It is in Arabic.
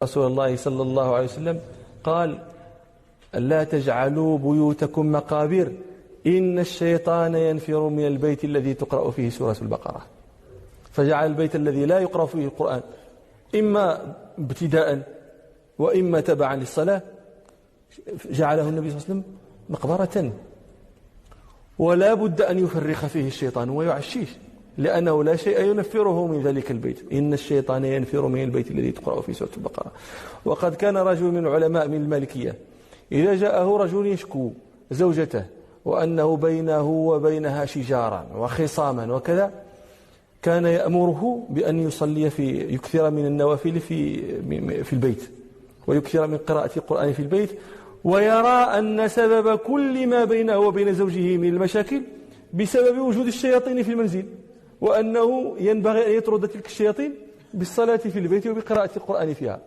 رسول الله صلى الله عليه وسلم قال: لا تجعلوا بيوتكم مقابر إن الشيطان ينفر من البيت الذي تقرأ فيه سورة البقرة. فجعل البيت الذي لا يقرأ فيه القرآن إما ابتداء وإما تبعا للصلاة جعله النبي صلى الله عليه وسلم مقبرة، ولا بد أن يفرخ فيه الشيطان ويعشيه، لأنه لا شيء ينفره من ذلك البيت. إن الشيطان ينفر من البيت الذي تقرأ فيه سورة البقرة. وقد كان رجل من العلماء من المالكية إذا جاءه رجل يشكو زوجته وأنه بينه وبينها شجارا وخصاما وكذا، كان يأمره بأن يصلي يكثر من النوافل في البيت، ويكثر من قراءة القرآن في البيت، ويرى أن سبب كل ما بينه وبين زوجه من المشاكل بسبب وجود الشياطين في المنزل، وأنه ينبغي أن يطرد تلك الشياطين بالصلاة في البيت وبقراءة القرآن فيها.